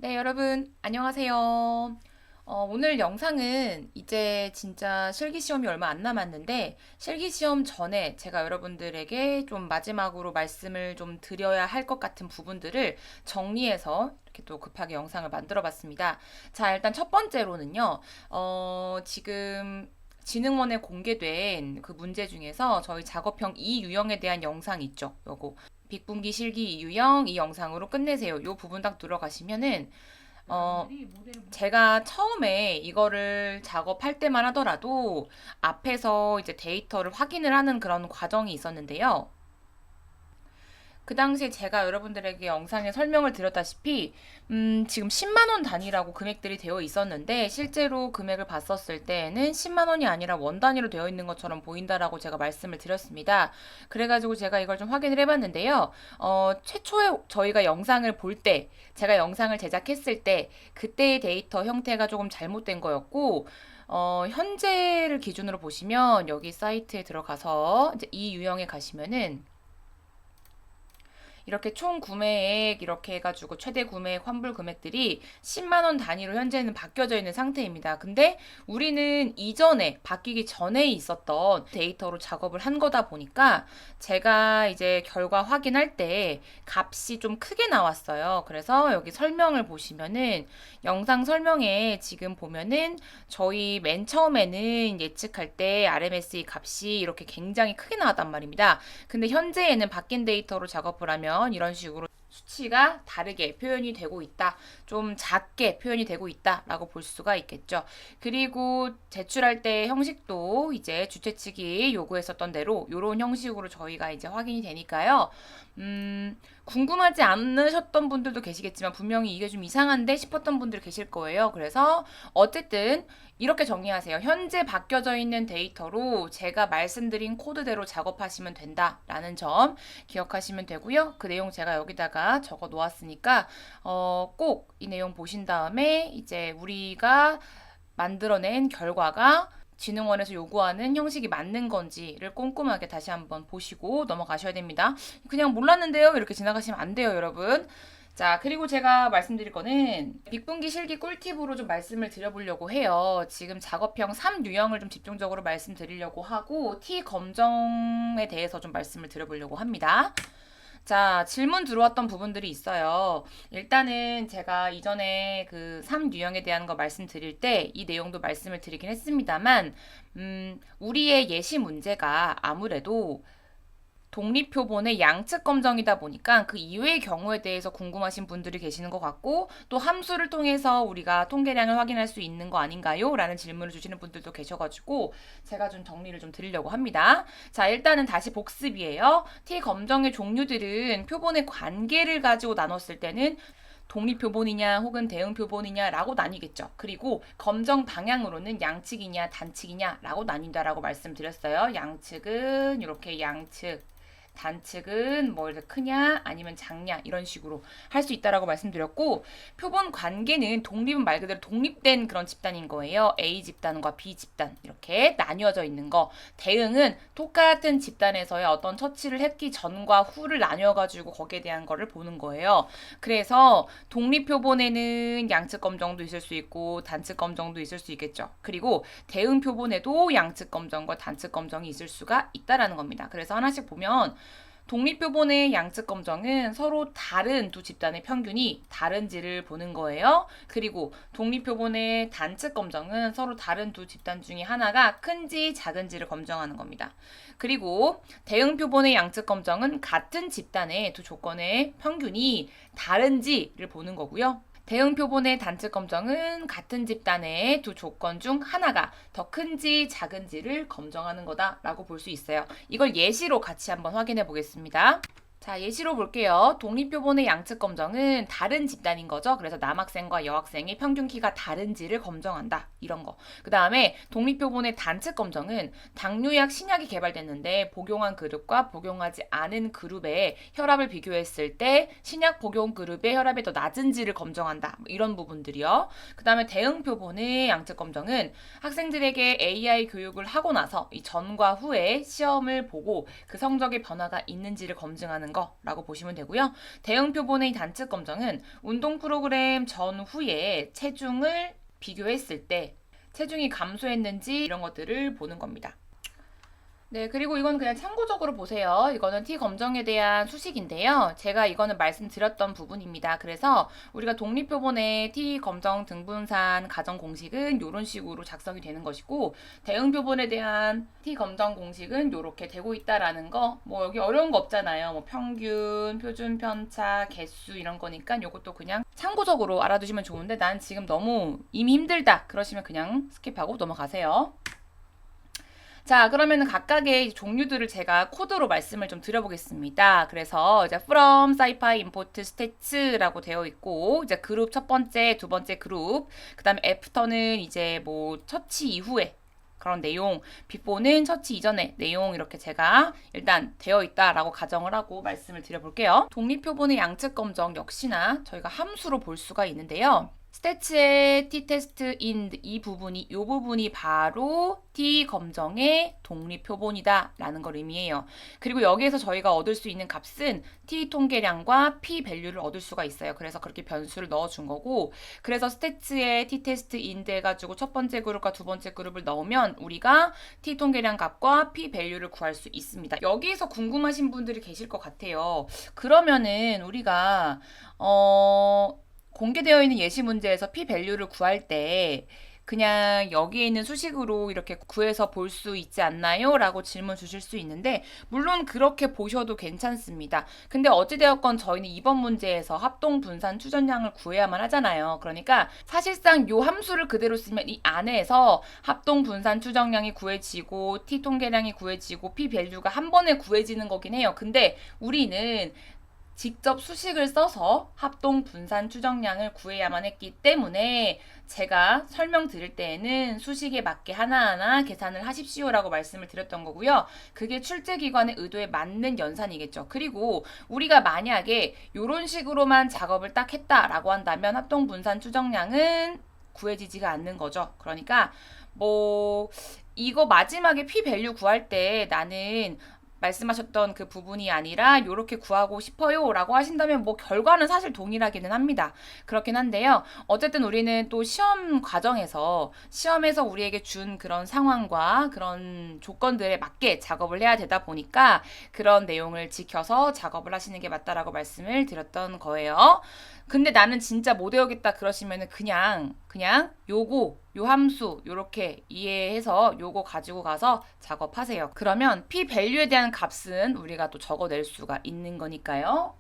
네, 여러분, 안녕하세요. 오늘 영상은 이제 진짜 실기시험이 얼마 안 남았는데, 실기시험 전에 제가 여러분들에게 좀 마지막으로 말씀을 좀 드려야 할 것 같은 부분들을 정리해서 이렇게 또 급하게 영상을 만들어 봤습니다. 자, 일단 첫 번째로는요, 지금 진흥원에 공개된 그 문제 중에서 저희 작업형 2유형에 대한 영상 있죠? 요거. 빅분기 실기 2유형 이 영상으로 끝내세요. 요 부분 딱 들어가시면은 어, 제가 처음에 이거를 작업할 때만 하더라도 앞에서 이제 데이터를 확인을 하는 그런 과정이 있었는데요. 그 당시에 제가 여러분들에게 영상에 설명을 드렸다시피, 지금 10만 원 단위라고 금액들이 되어 있었는데, 실제로 금액을 봤었을 때에는 10만 원이 아니라 원 단위로 되어 있는 것처럼 보인다라고 제가 말씀을 드렸습니다. 그래가지고 제가 이걸 좀 확인을 해봤는데요. 최초에 저희가 영상을 볼 때, 제가 영상을 제작했을 때, 그때의 데이터 형태가 조금 잘못된 거였고, 현재를 기준으로 보시면 여기 사이트에 들어가서 이제 이 유형에 가시면은 이렇게 총 구매액 이렇게 해가지고 최대 구매액 환불 금액들이 10만 원 단위로 현재는 바뀌어져 있는 상태입니다. 근데 우리는 이전에 바뀌기 전에 있었던 데이터로 작업을 한 거다 보니까 제가 이제 결과 확인할 때 값이 좀 크게 나왔어요. 그래서 여기 설명을 보시면은 영상 설명에 지금 보면은 저희 맨 처음에는 예측할 때 RMSE 값이 이렇게 굉장히 크게 나왔단 말입니다. 근데 현재에는 바뀐 데이터로 작업을 하면 이런 식으로 수치가 다르게 표현이 되고 있다. 좀 작게 표현이 되고 있다라고 볼 수가 있겠죠. 그리고 제출할 때 형식도 이제 주최 측이 요구했었던 대로 이런 형식으로 저희가 이제 확인이 되니까요. 궁금하지 않으셨던 분들도 계시겠지만 분명히 이게 좀 이상한데 싶었던 분들 계실 거예요. 그래서 어쨌든 이렇게 정리하세요. 현재 바뀌어져 있는 데이터로 제가 말씀드린 코드대로 작업하시면 된다라는 점 기억하시면 되고요. 그 내용 제가 여기다가 적어 놓았으니까 꼭 이 내용 보신 다음에 이제 우리가 만들어낸 결과가 진흥원에서 요구하는 형식이 맞는 건지를 꼼꼼하게 다시 한번 보시고 넘어가셔야 됩니다. 그냥 몰랐는데요. 이렇게 지나가시면 안 돼요, 여러분. 자, 그리고 제가 말씀드릴 거는 빅분기 실기 꿀팁으로 좀 말씀을 드려보려고 해요. 지금 작업형 3유형을 좀 집중적으로 말씀드리려고 하고 T 검정에 대해서 좀 말씀을 드려보려고 합니다. 자, 질문 들어왔던 부분들이 있어요. 일단은 제가 이전에 그 3유형에 대한 거 말씀드릴 때 이 내용도 말씀을 드리긴 했습니다만, 우리의 예시 문제가 아무래도 독립표본의 양측 검정이다 보니까 그 이외의 경우에 대해서 궁금하신 분들이 계시는 것 같고 또 함수를 통해서 우리가 통계량을 확인할 수 있는 거 아닌가요? 라는 질문을 주시는 분들도 계셔가지고 제가 좀 정리를 좀 드리려고 합니다. 자, 일단은 다시 복습이에요. T 검정의 종류들은 표본의 관계를 가지고 나눴을 때는 독립표본이냐 혹은 대응표본이냐라고 나뉘겠죠. 그리고 검정 방향으로는 양측이냐 단측이냐라고 나뉜다라고 말씀드렸어요. 양측은 이렇게 양측, 단측은 뭐 이렇게 크냐 아니면 작냐 이런 식으로 할 수 있다라고 말씀드렸고 표본 관계는 독립은 말 그대로 독립된 그런 집단인 거예요. A 집단과 B 집단 이렇게 나뉘어져 있는 거. 대응은 똑같은 집단에서의 어떤 처치를 했기 전과 후를 나뉘어 가지고 거기에 대한 거를 보는 거예요. 그래서 독립 표본에는 양측 검정도 있을 수 있고 단측 검정도 있을 수 있겠죠. 그리고 대응 표본에도 양측 검정과 단측 검정이 있을 수가 있다라는 겁니다. 그래서 하나씩 보면 독립표본의 양측 검정은 서로 다른 두 집단의 평균이 다른지를 보는 거예요. 그리고 독립표본의 단측 검정은 서로 다른 두 집단 중에 하나가 큰지 작은지를 검정하는 겁니다. 그리고 대응표본의 양측 검정은 같은 집단의 두 조건의 평균이 다른지를 보는 거고요. 대응 표본의 단측 검정은 같은 집단의 두 조건 중 하나가 더 큰지 작은지를 검정하는 거다라고 볼 수 있어요. 이걸 예시로 같이 한번 확인해 보겠습니다. 자, 예시로 볼게요. 독립표본의 양측 검정은 다른 집단인 거죠. 그래서 남학생과 여학생의 평균 키가 다른지를 검정한다. 이런 거. 그 다음에 독립표본의 단측 검정은 당뇨약 신약이 개발됐는데 복용한 그룹과 복용하지 않은 그룹의 혈압을 비교했을 때 신약 복용 그룹의 혈압이 더 낮은지를 검정한다. 이런 부분들이요. 그 다음에 대응표본의 양측 검정은 학생들에게 AI 교육을 하고 나서 이 전과 후에 시험을 보고 그 성적의 변화가 있는지를 검증하는 있다라는 거라고 보시면 되고요. 대응 표본의 단측 검정은 운동 프로그램 전후에 체중을 비교했을 때 체중이 감소했는지 이런 것들을 보는 겁니다. 네, 그리고 이건 그냥 참고적으로 보세요. 이거는 T 검정에 대한 수식인데요. 제가 이거는 말씀드렸던 부분입니다. 그래서 우리가 독립표본의 T 검정 등분산 가정 공식은 이런 식으로 작성이 되는 것이고, 대응 표본에 대한 T 검정 공식은 이렇게 되고 있다라는 거. 뭐 여기 어려운 거 없잖아요. 뭐 평균, 표준 편차, 개수 이런 거니까 이것도 그냥 참고적으로 알아두시면 좋은데, 난 지금 너무 이미 힘들다 그러시면 그냥 스킵하고 넘어가세요. 자, 그러면은 각각의 종류들을 제가 코드로 말씀을 좀 드려보겠습니다. 그래서 이제 from, scipy, import, stats라고 되어 있고, 이제 그룹 첫 번째, 두 번째 그룹, 그 다음에 after는 이제 뭐 처치 이후에 그런 내용, before는 처치 이전의 내용 이렇게 제가 일단 되어 있다라고 가정을 하고 말씀을 드려볼게요. 독립표본의 양측 검정 역시나 저희가 함수로 볼 수가 있는데요. 스태츠의 t-테스트 in 이 부분이 바로 t 검정의 독립표본이다 라는 걸 의미해요. 그리고 여기에서 저희가 얻을 수 있는 값은 t 통계량과 p 밸류를 얻을 수가 있어요. 그래서 그렇게 변수를 넣어준 거고, 그래서 스태츠의 t-테스트 in 해가지고 첫 번째 그룹과 두 번째 그룹을 넣으면 우리가 t 통계량 값과 p 밸류를 구할 수 있습니다. 여기에서 궁금하신 분들이 계실 것 같아요. 그러면은 우리가 공개되어 있는 예시 문제에서 p 밸류를 구할 때 그냥 여기에 있는 수식으로 이렇게 구해서 볼 수 있지 않나요? 라고 질문 주실 수 있는데, 물론 그렇게 보셔도 괜찮습니다. 근데 어찌되었건 저희는 이번 문제에서 합동 분산 추전량을 구해야만 하잖아요. 그러니까 사실상 요 함수를 그대로 쓰면 이 안에서 합동 분산 추정량이 구해지고 t 통계량이 구해지고 p 밸류가 한 번에 구해지는 거긴 해요. 근데 우리는 직접 수식을 써서 합동 분산 추정량을 구해야만 했기 때문에 제가 설명드릴 때에는 수식에 맞게 하나하나 계산을 하십시오라고 말씀을 드렸던 거고요. 그게 출제기관의 의도에 맞는 연산이겠죠. 그리고 우리가 만약에 이런 식으로만 작업을 딱 했다라고 한다면 합동 분산 추정량은 구해지지가 않는 거죠. 그러니까 뭐 이거 마지막에 p 밸류 구할 때 나는 말씀하셨던 그 부분이 아니라 이렇게 구하고 싶어요 라고 하신다면 뭐 결과는 사실 동일하기는 합니다. 그렇긴 한데요. 어쨌든 우리는 또 시험에서 우리에게 준 그런 상황과 그런 조건들에 맞게 작업을 해야 되다 보니까 그런 내용을 지켜서 작업을 하시는 게 맞다라고 말씀을 드렸던 거예요. 근데 나는 진짜 못 외우겠다 그러시면은 그냥 요 함수 요렇게 이해해서 요거 가지고 가서 작업하세요. 그러면 p 밸류에 대한 값은 우리가 또 적어낼 수가 있는 거니까요.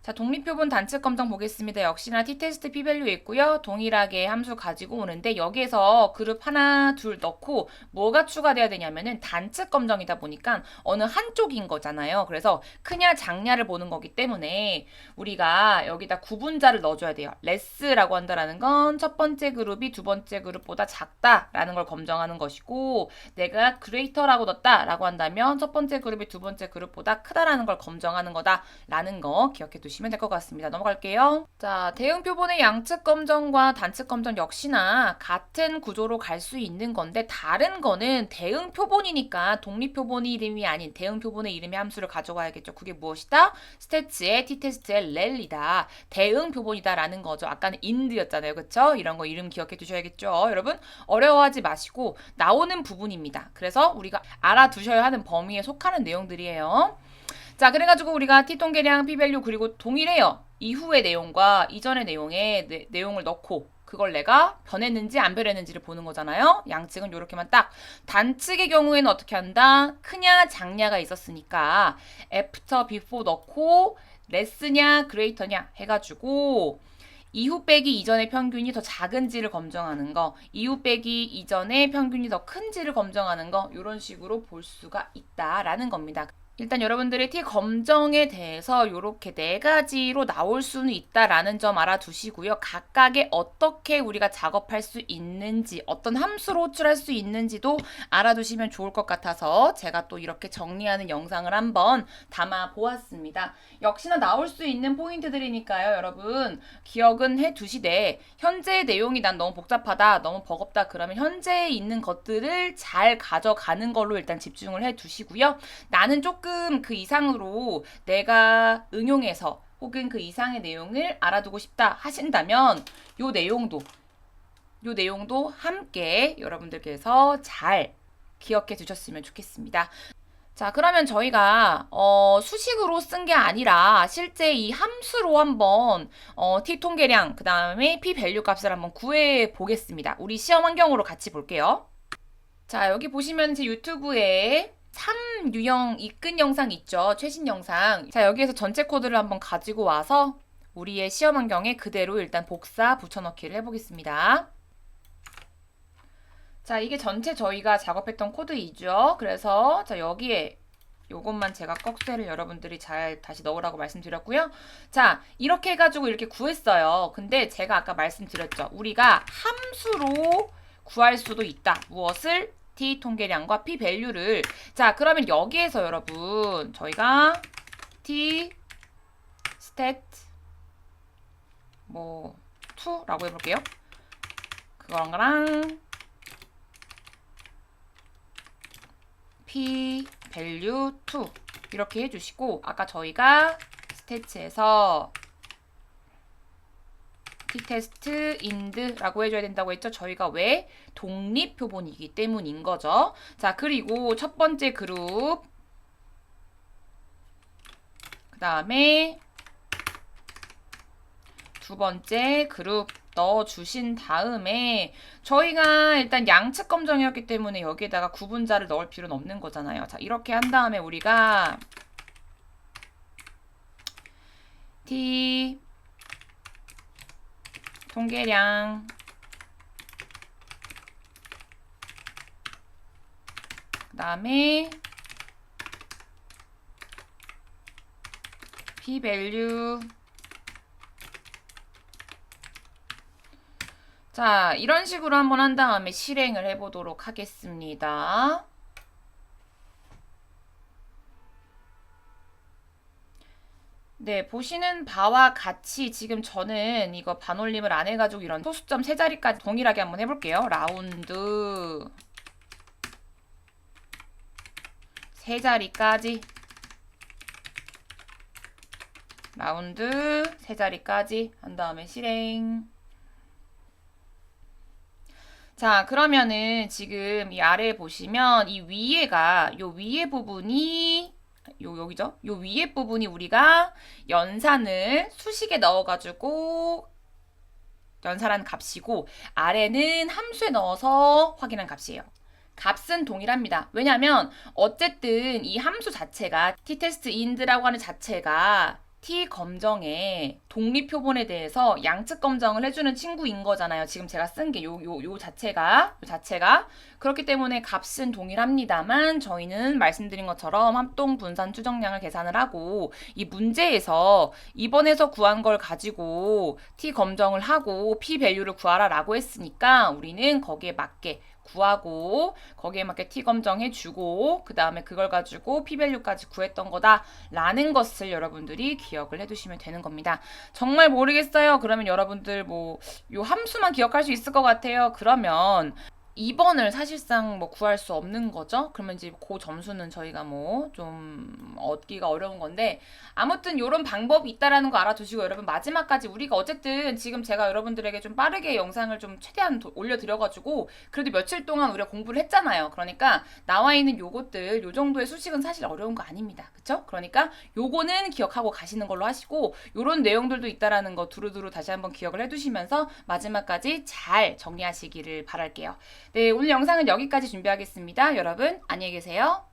자, 독립표본 단측 검정 보겠습니다. 역시나 t-테스트 p-밸류 있고요. 동일하게 함수 가지고 오는데 여기에서 그룹 하나, 둘 넣고 뭐가 추가돼야 되냐면은 단측 검정이다 보니까 어느 한쪽인 거잖아요. 그래서 크냐 작냐를 보는 거기 때문에 우리가 여기다 구분자를 넣어줘야 돼요. 레스라고 한다라는 건 첫 번째 그룹이 두 번째 그룹보다 작다라는 걸 검정하는 것이고, 내가 그레이터라고 넣었다라고 한다면 첫 번째 그룹이 두 번째 그룹보다 크다라는 걸 검정하는 거다라는 거 기억해 두시면 될 것 같습니다. 넘어갈게요. 자, 대응 표본의 양측 검정과 단측 검정 역시나 같은 구조로 갈 수 있는 건데, 다른 거는 대응 표본이니까 독립 표본의 이름이 아닌 대응 표본의 이름의 함수를 가져가야겠죠. 그게 무엇이다? 스태츠의 t-테스트의 렐이다. 대응 표본이다라는 거죠. 아까는 인드였잖아요. 그쵸? 이런 거 이름 기억해 두셔야겠죠. 여러분 어려워하지 마시고 나오는 부분입니다. 그래서 우리가 알아두셔야 하는 범위에 속하는 내용들이에요. 자, 그래가지고 우리가 t통계량, p-밸류 그리고 동일해요. 이후의 내용과 이전의 내용을 넣고 그걸 내가 변했는지 안 변했는지를 보는 거잖아요. 양측은 이렇게만 딱. 단측의 경우에는 어떻게 한다? 크냐 작냐가 있었으니까 after, before 넣고 레스냐 greater냐 해가지고 이후 빼기 이전의 평균이 더 작은지를 검정하는 거, 이후 빼기 이전의 평균이 더 큰지를 검정하는 거, 이런 식으로 볼 수가 있다라는 겁니다. 일단 여러분들이 T 검정에 대해서 이렇게 네 가지로 나올 수는 있다라는 점 알아두시고요. 각각의 어떻게 우리가 작업할 수 있는지, 어떤 함수로 호출할 수 있는지도 알아두시면 좋을 것 같아서 제가 또 이렇게 정리하는 영상을 한번 담아 보았습니다. 역시나 나올 수 있는 포인트들이니까요. 여러분 기억은 해두시되, 현재의 내용이 난 너무 복잡하다, 너무 버겁다 그러면 현재에 있는 것들을 잘 가져가는 걸로 일단 집중을 해두시고요. 나는 조금 조금 그 이상으로 내가 응용해서 혹은 그 이상의 내용을 알아두고 싶다 하신다면 요 내용도 함께 여러분들께서 잘 기억해 두셨으면 좋겠습니다. 자, 그러면 저희가 수식으로 쓴 게 아니라 실제 이 함수로 한번 t 통계량 그 다음에 p 밸류 값을 한번 구해 보겠습니다. 우리 시험 환경으로 같이 볼게요. 자, 여기 보시면 제 유튜브에 3유형 이끈 영상 있죠. 최신 영상. 자, 여기에서 전체 코드를 한번 가지고 와서 우리의 시험 환경에 그대로 일단 복사 붙여넣기를 해보겠습니다. 자, 이게 전체 저희가 작업했던 코드이죠. 그래서 자, 여기에 요것만 제가 꺽쇠를 여러분들이 잘 다시 넣으라고 말씀드렸고요. 자, 이렇게 해가지고 이렇게 구했어요. 근데 제가 아까 말씀드렸죠. 우리가 함수로 구할 수도 있다. 무엇을? t 통계량과 p 밸류를. 자, 그러면 여기에서 여러분 저희가 t stat 2라고 해볼게요. 그거랑 p 밸류 2 이렇게 해주시고 아까 저희가 스태츠에서 test ind라고 해줘야 된다고 했죠. 저희가 왜? 독립 표본이기 때문인 거죠. 자, 그리고 첫 번째 그룹 그 다음에 두 번째 그룹 넣어주신 다음에 저희가 일단 양측 검정이었기 때문에 여기에다가 구분자를 넣을 필요는 없는 거잖아요. 자, 이렇게 한 다음에 우리가 t 통계량 그 다음에 p 밸류 자, 이런 식으로 한번 한 다음에 실행을 해보도록 하겠습니다. 네, 보시는 바와 같이 지금 저는 이거 반올림을 안 해가지고 이런 소수점 세 자리까지 동일하게 한번 해볼게요. 라운드 세 자리까지 라운드 세 자리까지 한 다음에 실행. 자, 그러면은 지금 이 아래에 보시면 이 위에가 요 위에 부분이 여기죠? 요 위에 부분이 우리가 연산을 수식에 넣어가지고 연산한 값이고 아래는 함수에 넣어서 확인한 값이에요. 값은 동일합니다. 왜냐면 어쨌든 이 함수 자체가 testind라고 하는 자체가 t 검정의 독립 표본에 대해서 양측 검정을 해주는 친구인 거잖아요. 지금 제가 쓴 게 요 자체가 그렇기 때문에 값은 동일합니다만 저희는 말씀드린 것처럼 합동 분산 추정량을 계산을 하고 이 문제에서 이번에서 구한 걸 가지고 t 검정을 하고 p 밸류를 구하라 라고 했으니까 우리는 거기에 맞게 구하고 거기에 맞게 t 검정해주고 그 다음에 그걸 가지고 p 밸류까지 구했던 거다 라는 것을 여러분들이 기억을 해두시면 되는 겁니다. 정말 모르겠어요. 그러면 여러분들 요 함수만 기억할 수 있을 것 같아요. 그러면 2번을 사실상 구할 수 없는 거죠. 그러면 이제 그 점수는 저희가 좀 얻기가 어려운 건데 아무튼 이런 방법이 있다라는 거 알아두시고 여러분 마지막까지 우리가 어쨌든 지금 제가 여러분들에게 좀 빠르게 영상을 좀 최대한 올려드려가지고 그래도 며칠 동안 우리가 공부를 했잖아요. 그러니까 나와 있는 요것들 요 정도의 수식은 사실 어려운 거 아닙니다. 그쵸? 그러니까 요거는 기억하고 가시는 걸로 하시고 요런 내용들도 있다라는 거 두루두루 다시 한번 기억을 해두시면서 마지막까지 잘 정리하시기를 바랄게요. 네, 오늘 영상은 여기까지 준비하겠습니다. 여러분, 안녕히 계세요.